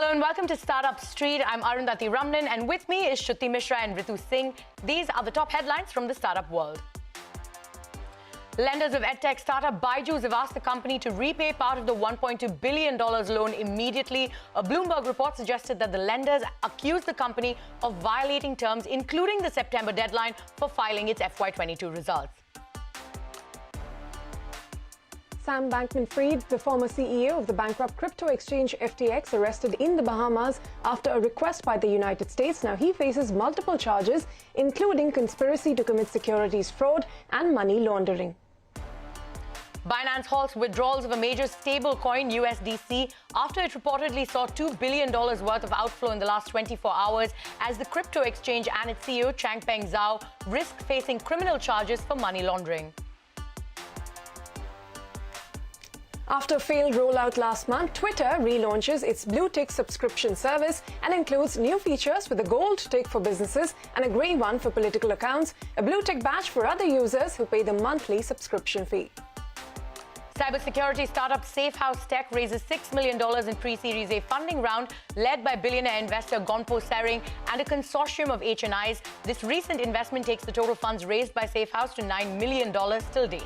Hello and welcome to Startup Street. I'm Arundhati Ramnan and with me is Shruti Mishra and Ritu Singh. These are the top headlines from the startup world. Lenders of EdTech startup Byju's have asked the company to repay part of the $1.2 billion loan immediately. A Bloomberg report suggested that the lenders accused the company of violating terms, including the September deadline for filing its FY22 results. Sam Bankman-Fried, the former CEO of the bankrupt crypto exchange FTX, arrested in the Bahamas after a request by the United States. Now he faces multiple charges, including conspiracy to commit securities fraud and money laundering. Binance halts withdrawals of a major stablecoin, USDC, after it reportedly saw $2 billion worth of outflow in the last 24 hours as the crypto exchange and its CEO, Changpeng Zhao, risk facing criminal charges for money laundering. After a failed rollout last month, Twitter relaunches its blue tick subscription service and includes new features with a gold tick for businesses and a grey one for political accounts, a blue tick badge for other users who pay the monthly subscription fee. Cybersecurity startup Safehouse Tech raises $6 million in pre-Series A funding round led by billionaire investor Gonpo Sering and a consortium of HNIs. This recent investment takes the total funds raised by Safehouse to $9 million till date.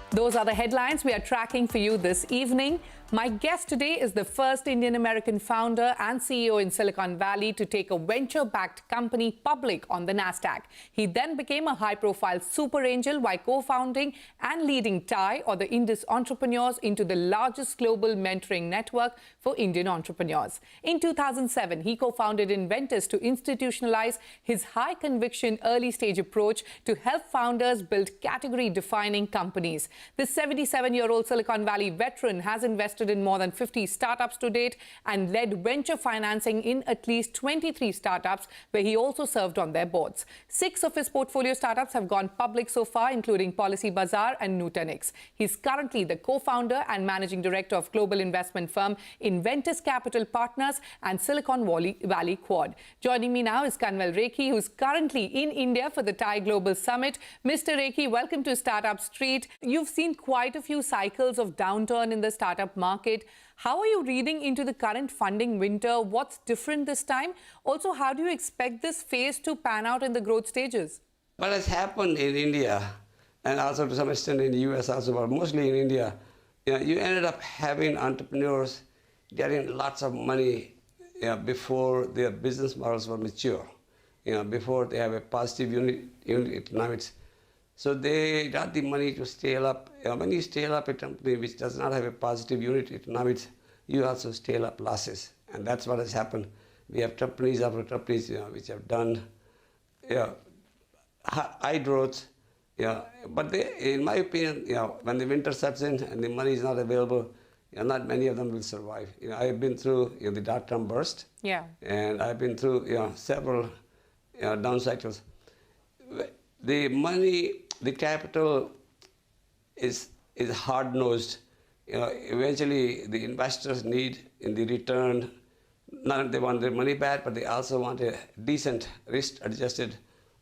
Those are the headlines we are tracking for you this evening. My guest today is the first Indian-American founder and CEO in Silicon Valley to take a venture-backed company public on the NASDAQ. He then became a high-profile super angel while co-founding and leading TIE, or the Indus Entrepreneurs, into the largest global mentoring network for Indian entrepreneurs. In 2007, he co-founded Inventus to institutionalize his high-conviction early-stage approach to help founders build category-defining companies. This 77-year-old Silicon Valley veteran has invested in more than 50 startups to date and led venture financing in at least 23 startups, where he also served on their boards. 6 of his portfolio startups have gone public so far, including Policy Bazaar and Nutanix. He's currently the co-founder and managing director of global investment firm Inventus Capital Partners and Silicon Valley Quad. Joining me now is Kanwal Rekhi, who's currently in India for the TIE Global Summit. Mr. Rekhi, welcome to Startup Street. You've seen quite a few cycles of downturn in the startup market. How are you reading into the current funding winter? What's different this time? Also, how do you expect this phase to pan out in the growth stages? What has happened in India, and also to some extent in the US also, but mostly in India, you ended up having entrepreneurs getting lots of money before their business models were mature, before they have a positive unit economics. So they got the money to scale up. When you scale up a company which does not have a positive unit economics, you also scale up losses. And that's what has happened. We have companies after companies which have done high growth. But they, in my opinion, when the winter sets in and the money is not available, not many of them will survive. I've been through the dot-com burst. Yeah. And I've been through several down cycles. The money, the capital is hard-nosed. Eventually the investors need in the return, not they want their money back, but they also want a decent risk-adjusted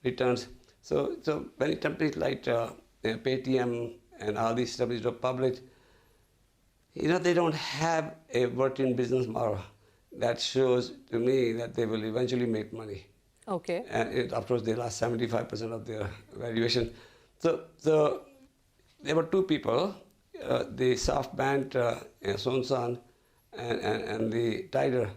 returns. So when companies like Paytm and all these companies go public, they don't have a working business model that shows to me that they will eventually make money. Okay. And of course, they lost 75% of their valuation. So there were 2 people, the SoftBank, Sonsan, and the Tiger.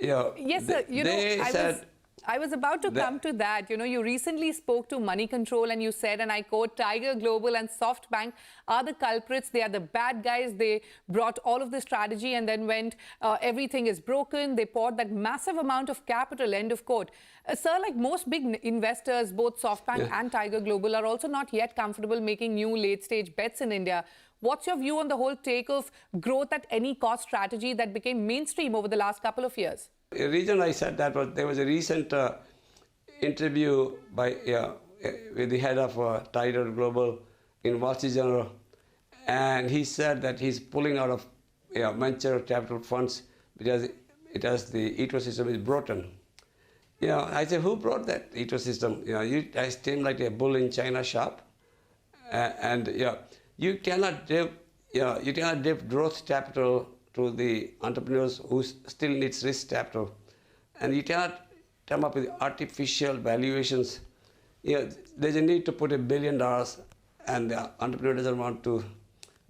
Yes, sir. I was about to come to that. You recently spoke to Money Control and you said, and I quote, Tiger Global and SoftBank are the culprits. They are the bad guys. They brought all of the strategy and then went, everything is broken. They poured that massive amount of capital, end of quote. Sir, like most big investors, both SoftBank and Tiger Global are also not yet comfortable making new late-stage bets in India. What's your view on the whole take of growth at any cost strategy that became mainstream over the last couple of years? The reason I said that was there was a recent interview by with the head of Tiger Global in Wall Street Journal, and he said that he's pulling out of venture capital funds because the ecosystem is broken. I said, who brought that ecosystem? You guys seem like a bull in China shop, and you cannot give you cannot give growth capital to the entrepreneurs who still needs risk capital. And you cannot come up with artificial valuations. There's a need to put $1 billion and the entrepreneur doesn't want to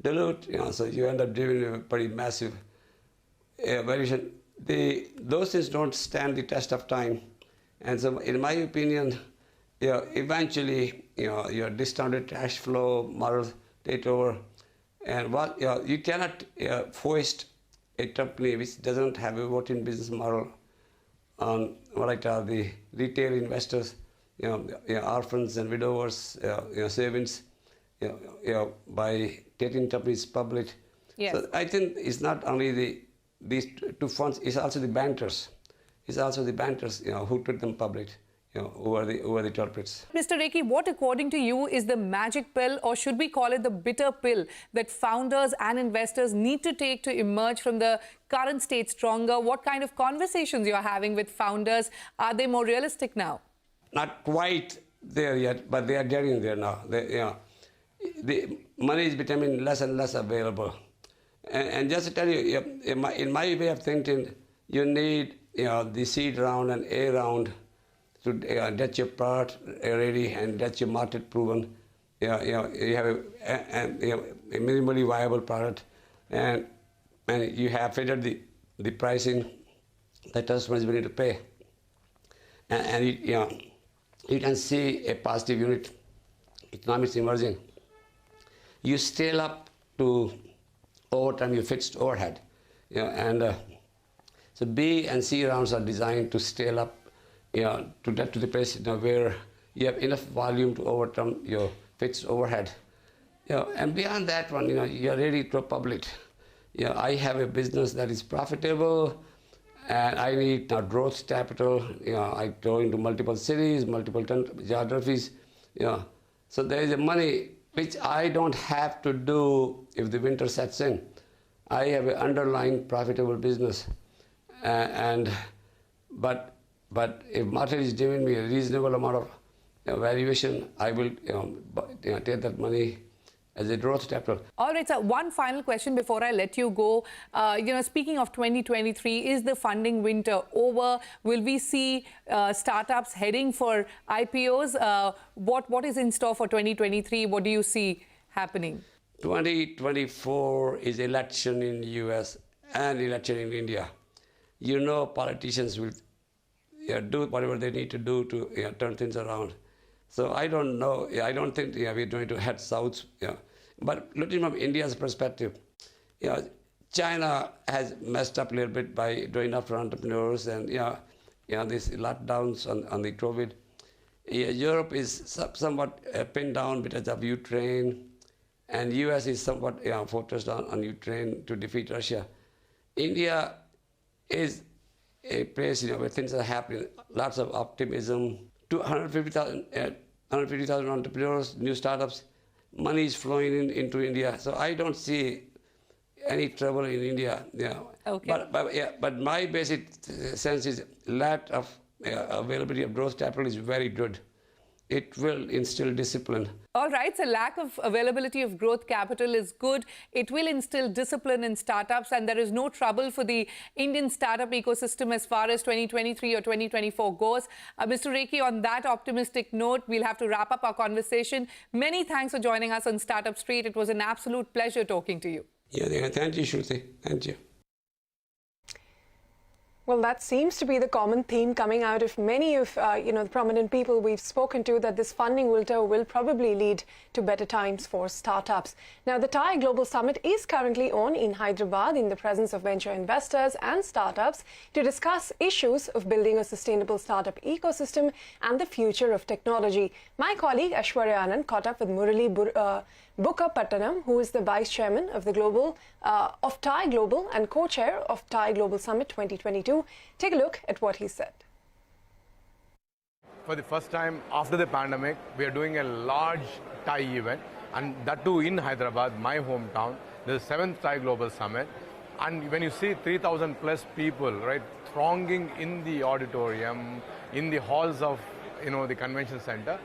dilute, so you end up giving a pretty massive valuation. Those things don't stand the test of time. And so in my opinion, eventually, your discounted cash flow models take over. And you cannot foist a company which doesn't have a working business model on what I call the retail investors, orphans and widowers, savings, by taking companies public. Yes. So I think it's not only these two funds, it's also the bankers. It's also the bankers, who took them public. Who are the culprits. Mr. Rekhi, what according to you is the magic pill, or should we call it the bitter pill, that founders and investors need to take to emerge from the current state stronger? What kind of conversations you're having with founders? Are they more realistic now? Not quite there yet, but they are getting there now. The money is becoming less and less available. And just to tell you, in my way of thinking, you need the seed round and A round to get your product ready and get your market proven. You have a minimally viable product, and you have figured the pricing that customers willing to pay, and you can see a positive unit economics emerging. You scale up to over time your fixed overhead, and so B and C rounds are designed to scale up, to get to the place where you have enough volume to overcome your fixed overhead. And beyond that one, you're ready to go public. I have a business that is profitable, and I need growth capital. I go into multiple cities, multiple geographies. So there is a money which I don't have to do if the winter sets in. I have an underlying profitable business, but if market is giving me a reasonable amount of valuation, I will take that money as a growth capital. All right, sir. One final question before I let you go. Speaking of 2023, is the funding winter over? Will we see startups heading for IPOs? What is in store for 2023? What do you see happening? 2024 is election in the US and election in India. Politicians will do whatever they need to do to turn things around. So I don't know. I don't think we're going to head south. But looking from India's perspective, China has messed up a little bit by doing up for entrepreneurs and these lockdowns on the COVID. Europe is somewhat pinned down because of Ukraine, and US is somewhat focused on Ukraine to defeat Russia. India is a place where things are happening, lots of optimism. 150,000 entrepreneurs, new startups, money is flowing into India. So I don't see any trouble in India. Okay. But my basic sense is lack of availability of growth capital is very good. It will instill discipline. All right, so lack of availability of growth capital is good. It will instill discipline in startups, and there is no trouble for the Indian startup ecosystem as far as 2023 or 2024 goes. Mr. Rekhi, on that optimistic note, we'll have to wrap up our conversation. Many thanks for joining us on Startup Street. It was an absolute pleasure talking to you. Yeah, thank you, Shruti. Thank you. Well, that seems to be the common theme coming out of many of the prominent people we've spoken to, that this funding winter will probably lead to better times for startups. Now, the TiE Global Summit is currently on in Hyderabad in the presence of venture investors and startups to discuss issues of building a sustainable startup ecosystem and the future of technology. My colleague Aishwarya Anand caught up with Murali Bukkapattanam, who is the Vice Chairman of of TiE Global and Co-Chair of TiE Global Summit 2022. Take a look at what he said. For the first time after the pandemic, we are doing a large TiE event, and that too in Hyderabad, my hometown, the 7th TiE Global Summit. And when you see 3,000 plus people, right, thronging in the auditorium, in the halls of the convention center,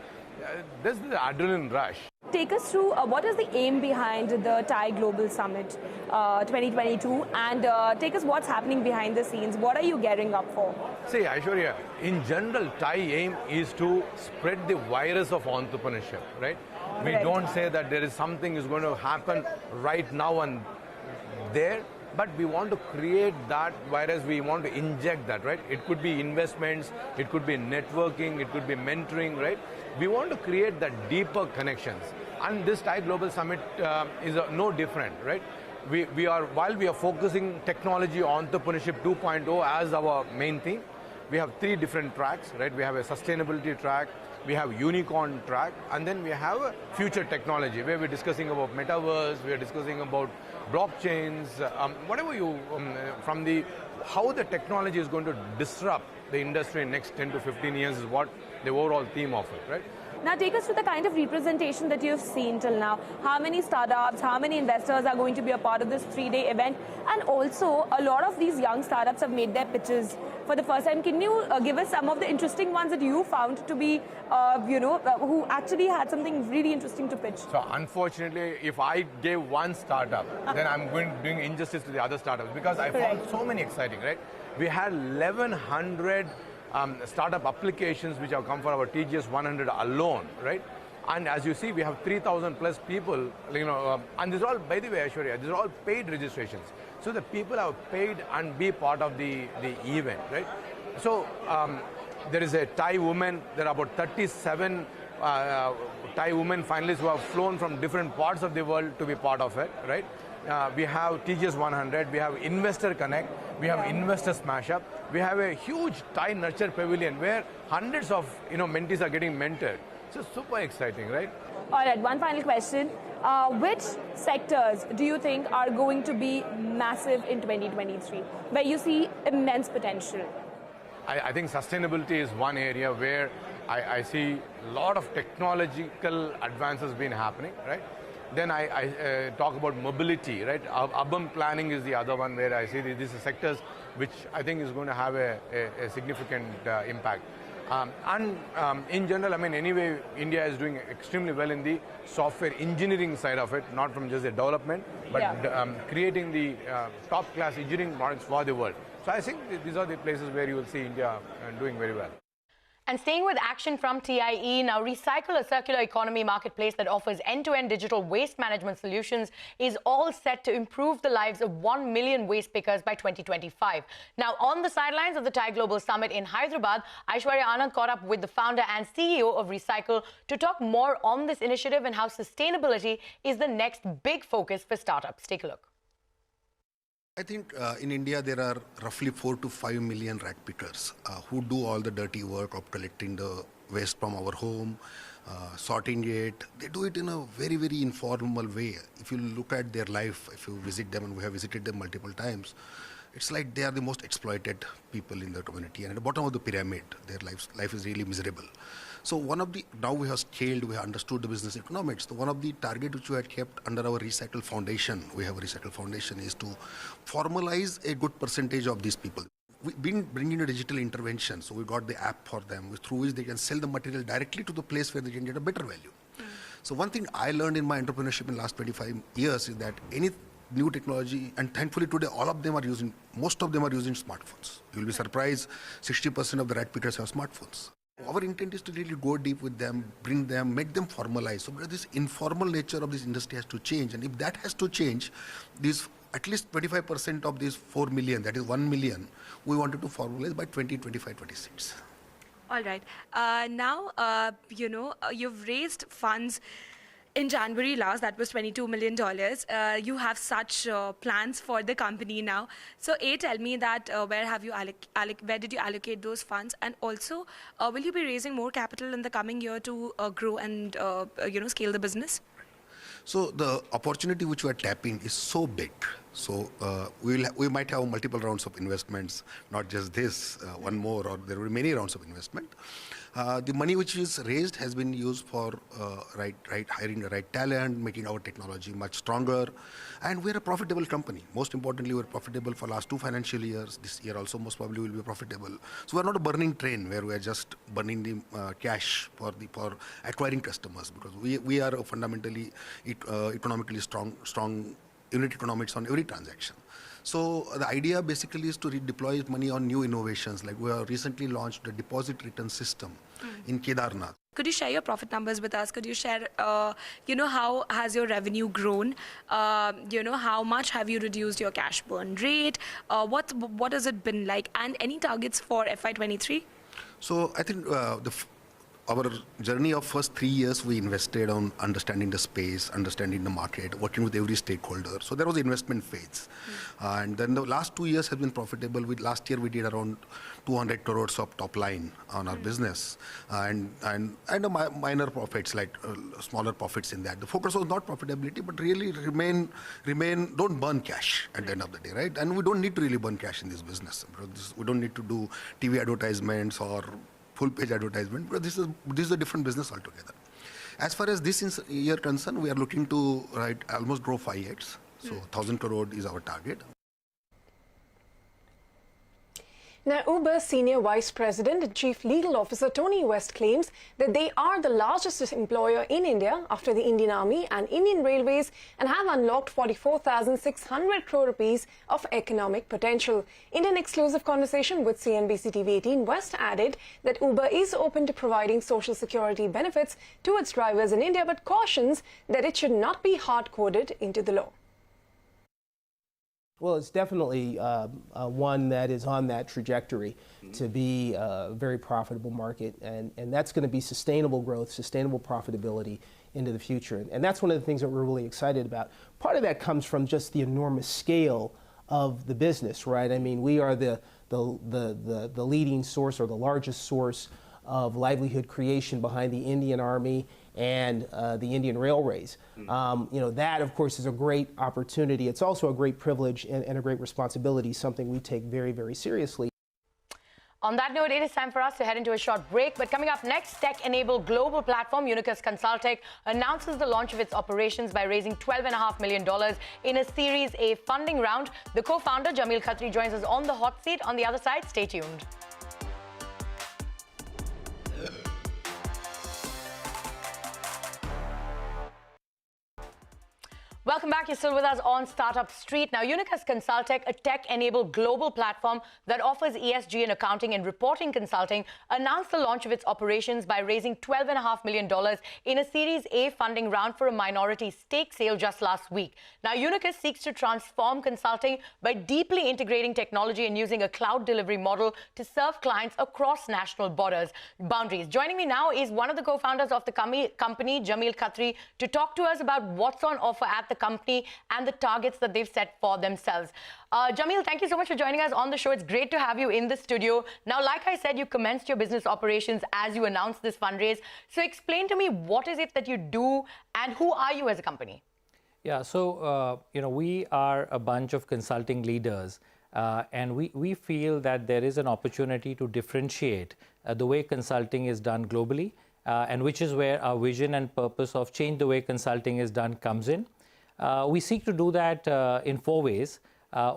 this is the adrenaline rush. Take us through what is the aim behind the Thai Global Summit 2022, and take us what's happening behind the scenes. What are you gearing up for? See, Aishwarya, in general, Thai aim is to spread the virus of entrepreneurship, right? We don't say that there is something is going to happen right now and there, but we want to create that virus, we want to inject that, right? It could be investments, it could be networking, it could be mentoring, right? We want to create that deeper connections. And this Thai Global Summit is no different, right? While we are focusing technology entrepreneurship 2.0 as our main theme, we have 3 different tracks, right? We have a sustainability track, we have unicorn track, and then we have a future technology where we're discussing about metaverse, we're discussing about blockchains, whatever you, how the technology is going to disrupt the industry in next 10 to 15 years is what the overall theme of it, right? Now take us to the kind of representation that you've seen till now. How many startups, how many investors are going to be a part of this 3-day event? And also, a lot of these young startups have made their pitches for the first time. Can you give us some of the interesting ones that you found to be, who actually had something really interesting to pitch? So unfortunately, if I gave one startup, then I'm going to bring injustice to the other startups because I found so many exciting, right? We had 1,100 startup applications which have come for our TGS 100 alone, right? And as you see, we have 3,000 plus people, and these are all, by the way, Aishwarya, these are all paid registrations. So the people have paid and be part of the event, right? So there is a Thai woman, there are about 37 Thai women finalists who have flown from different parts of the world to be part of it, right? We have TGS 100, we have Investor Connect, we have Investor Smash Up, we have a huge Thai Nurture Pavilion where hundreds of mentees are getting mentored. So super exciting, right? All right, one final question. Which sectors do you think are going to be massive in 2023, where you see immense potential? I think sustainability is one area where I see a lot of technological advances been happening, right? Then I talk about mobility, right? Urban planning is the other one where I see these are sectors which I think is going to have a significant impact. In general, I mean, anyway, India is doing extremely well in the software engineering side of it, not from just the development, but creating the top-class engineering products for the world. So I think these are the places where you will see India doing very well. And staying with action from TIE, now Recycle, a circular economy marketplace that offers end-to-end digital waste management solutions, is all set to improve the lives of 1 million waste pickers by 2025. Now, on the sidelines of the Thai Global Summit in Hyderabad, Aishwarya Anand caught up with the founder and CEO of Recycle to talk more on this initiative and how sustainability is the next big focus for startups. Take a look. I think in India there are roughly 4 to 5 million rag pickers who do all the dirty work of collecting the waste from our home, sorting it. They do it in a very, very informal way. If you look at their life, if you visit them, and we have visited them multiple times, it's like they are the most exploited people in the community. And at the bottom of the pyramid, their life is really miserable. So now we have scaled, we have understood the business economics. So one of the targets which we had kept under our Recycle Foundation, we have a Recycle Foundation, is to formalize a good percentage of these people. We've been bringing a digital intervention, so we got the app for them, through which they can sell the material directly to the place where they can get a better value. So one thing I learned in my entrepreneurship in the last 25 years is that any new technology, and thankfully today most of them are using smartphones. You'll be surprised, 60% of the rag pickers have smartphones. Our intent is to really go deep with them, bring them, make them formalize. So this informal nature of this industry has to change. And if that has to change, at least 25% of these 4 million, that is 1 million, we wanted to formalize by 2025, 26. All right. Now, you've raised funds in January last, that was $22 million. You have such plans for the company now. So, tell me that where did you allocate those funds? And also, will you be raising more capital in the coming year to grow and, scale the business? So the opportunity which we are tapping is so big. So we might have multiple rounds of investments, not just this, one more, or there will be many rounds of investment. The money which is raised has been used for hiring the right talent, making our technology much stronger, and we're a profitable company. Most importantly, we're profitable for last 2 financial years. This year also most probably will be profitable. So we're not a burning train where we're just burning the cash for acquiring customers, because we are a fundamentally economically strong unit economics on every transaction. So the idea basically is to redeploy money on new innovations. Like we have recently launched a deposit return system in Kedarnath. Could you share your profit numbers with us? Could you share, how has your revenue grown? How much have you reduced your cash burn rate? What has it been like? And any targets for FY23? So I think our journey of first 3 years, we invested on understanding the space, understanding the market, working with every stakeholder. So there was the investment phase. And then the last 2 years have been profitable. Last year, we did around 200 crores of top line on our business and minor profits, like smaller profits in that. The focus was not profitability, but really don't burn cash at the end of the day, right? And we don't need to really burn cash in this business. We don't need to do TV advertisements or full-page advertisement, but this is a different business altogether. As far as this year concerned, we are looking to almost grow 5x. So 1,000 crore is our target. Now, Uber's Senior Vice President and Chief Legal Officer Tony West claims that they are the largest employer in India after the Indian Army and Indian Railways and have unlocked 44,600 crore rupees of economic potential. In an exclusive conversation with CNBC-TV18, West added that Uber is open to providing social security benefits to its drivers in India, but cautions that it should not be hard-coded into the law. Well, it's definitely one that is on that trajectory to be a very profitable market, and that's going to be sustainable growth, sustainable profitability into the future. And that's one of the things that we're really excited about. Part of that comes from just the enormous scale of the business, right? I mean, we are the leading source or the largest source of livelihood creation behind the Indian Army and the Indian Railways. That, of course, is a great opportunity. It's also a great privilege and a great responsibility, something we take very, very seriously. On that note, it is time for us to head into a short break. But coming up next, tech-enabled global platform Unicus Consultech announces the launch of its operations by raising $12.5 million in a Series A funding round. The co-founder, Jamil Khatri, joins us on the hot seat. On the other side, stay tuned. Welcome back. You're still with us on Startup Street. Now, Unicus Consultech, a tech-enabled global platform that offers ESG and accounting and reporting consulting, announced the launch of its operations by raising $12.5 million in a Series A funding round for a minority stake sale just last week. Now, Unicus seeks to transform consulting by deeply integrating technology and using a cloud delivery model to serve clients across national boundaries. Joining me now is one of the co-founders of the company, Jamil Khatri, to talk to us about what's on offer at the company and the targets that they've set for themselves. Jamil, thank you so much for joining us on the show. It's great to have you in the studio. Now, like I said, you commenced your business operations as you announced this fundraise. So explain to me, what is it that you do and who are you as a company? Yeah, so, we are a bunch of consulting leaders and we feel that there is an opportunity to differentiate the way consulting is done globally, and which is where our vision and purpose of change the way consulting is done comes in. We seek to do that in 4 ways.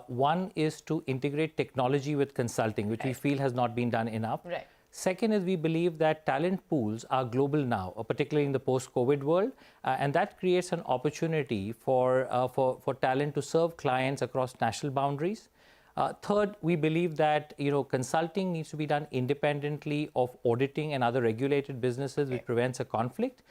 One is to integrate technology with consulting, which we feel has not been done enough. Right. Second is we believe that talent pools are global now, particularly in the post-COVID world, and that creates an opportunity for talent to serve clients across national boundaries. Third, we believe that consulting needs to be done independently of auditing and other regulated businesses, which prevents a conflict.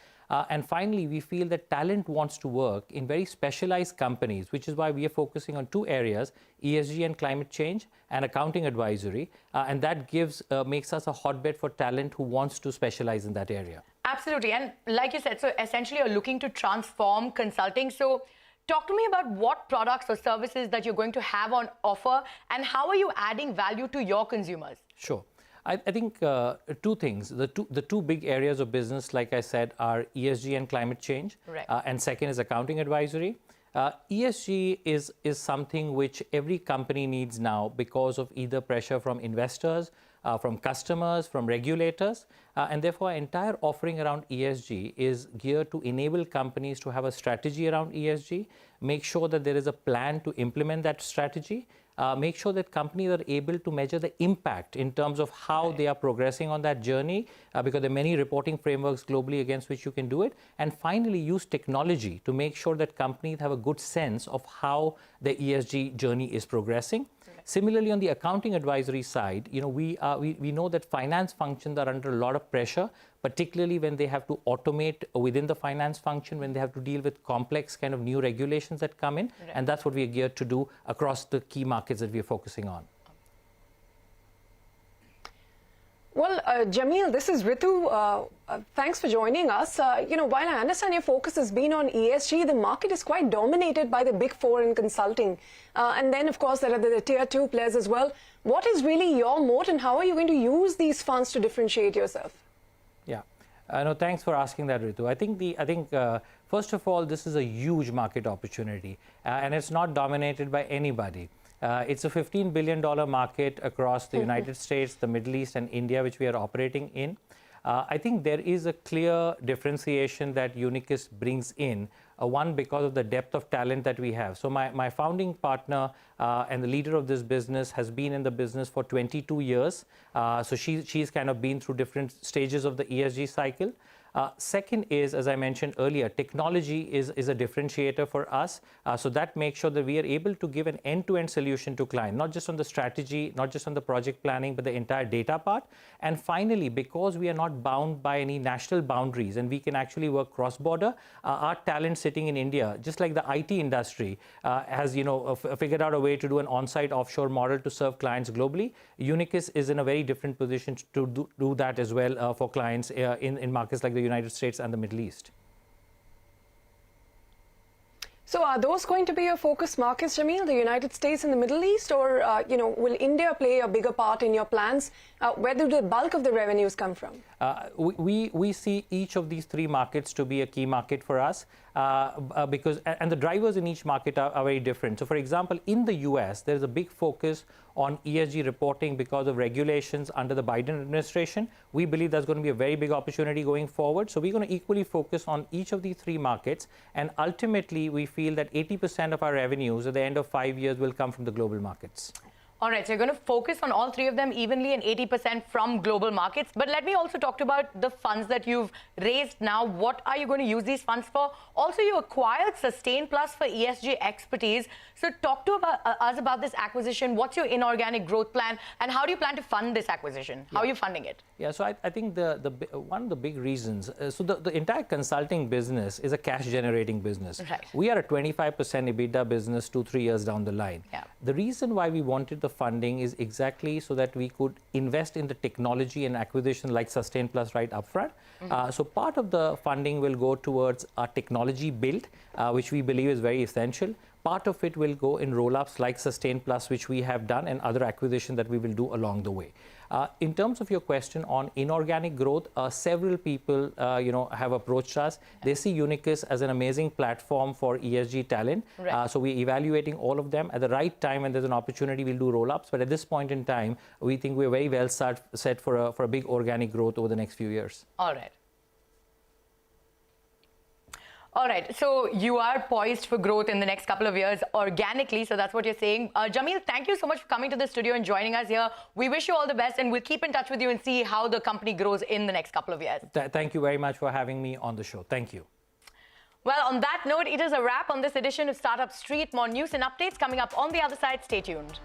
And finally, we feel that talent wants to work in very specialized companies, which is why we are focusing on 2 areas, ESG and climate change and accounting advisory. And that makes us a hotbed for talent who wants to specialize in that area. Absolutely. And like you said, so essentially you're looking to transform consulting. So talk to me about what products or services that you're going to have on offer and how are you adding value to your consumers? Sure. I think 2 things. The two big areas of business, like I said, are ESG and climate change. Right. And second is accounting advisory. ESG is something which every company needs now because of either pressure from investors, from customers, from regulators, and therefore our entire offering around ESG is geared to enable companies to have a strategy around ESG, make sure that there is a plan to implement that strategy, make sure that companies are able to measure the impact in terms of how they are progressing on that journey, because there are many reporting frameworks globally against which you can do it, and finally use technology to make sure that companies have a good sense of how the ESG journey is progressing. Similarly, on the accounting advisory side, we know that finance functions are under a lot of pressure, particularly when they have to automate within the finance function, when they have to deal with complex kind of new regulations that come in. Right. And that's what we are geared to do across the key markets that we are focusing on. Well, Jamil, this is Ritu. Thanks for joining us. While I understand your focus has been on ESG, the market is quite dominated by the big four in consulting. And then, of course, there are the tier 2 players as well. What is really your moat, and how are you going to use these funds to differentiate yourself? Yeah. No, thanks for asking that, Ritu. I think first of all, this is a huge market opportunity, and it's not dominated by anybody. It's a $15 billion market across the United States, the Middle East, and India, which we are operating in. I think there is a clear differentiation that Unicus brings in, one, because of the depth of talent that we have. So my founding partner and the leader of this business has been in the business for 22 years. So she's kind of been through different stages of the ESG cycle. Second is, as I mentioned earlier, technology is a differentiator for us. So that makes sure that we are able to give an end-to-end solution to client, not just on the strategy, not just on the project planning, but the entire data part. And finally, because we are not bound by any national boundaries and we can actually work cross-border, our talent sitting in India, just like the IT industry has figured out a way to do an on-site offshore model to serve clients globally, Unicus is in a very different position to do that as well for clients in markets like the United States and the Middle East. So are those going to be your focus markets, Jamil, the United States and the Middle East, or will India play a bigger part in your plans? Where do the bulk of the revenues come from? We see each of these three markets to be a key market for us because the drivers in each market are very different. So, for example, in the US, there is a big focus on ESG reporting because of regulations under the Biden administration. We believe that's going to be a very big opportunity going forward. So we're going to equally focus on each of these three markets. And ultimately, we feel that 80% of our revenues at the end of 5 years will come from the global markets. All right, so you're going to focus on all three of them evenly and 80% from global markets. But let me also talk about the funds that you've raised now. What are you going to use these funds for? Also, you acquired Sustain Plus for ESG expertise. So talk to us about this acquisition. What's your inorganic growth plan? And how do you plan to fund this acquisition? How are you funding it? Yeah, so I think one of the big reasons, so the entire consulting business is a cash-generating business. Right. We are a 25% EBITDA business 2-3 years down the line. Yeah. The reason why we wanted the funding is exactly so that we could invest in the technology and acquisition like Sustain Plus right up front. So part of the funding will go towards our technology build, which we believe is very essential. Part of it will go in roll-ups like Sustain Plus, which we have done, and other acquisitions that we will do along the way. In terms of your question on inorganic growth, several people, have approached us. They see Unicus as an amazing platform for ESG talent. Right. So we're evaluating all of them. At the right time, when there's an opportunity, we'll do roll-ups. But at this point in time, we think we're very well set for a big organic growth over the next few years. All right. All right, so you are poised for growth in the next couple of years organically, so that's what you're saying. Jamil, thank you so much for coming to the studio and joining us here. We wish you all the best, and we'll keep in touch with you and see how the company grows in the next couple of years. Thank you very much for having me on the show. Thank you. Well, on that note, it is a wrap on this edition of Startup Street. More news and updates coming up on the other side. Stay tuned.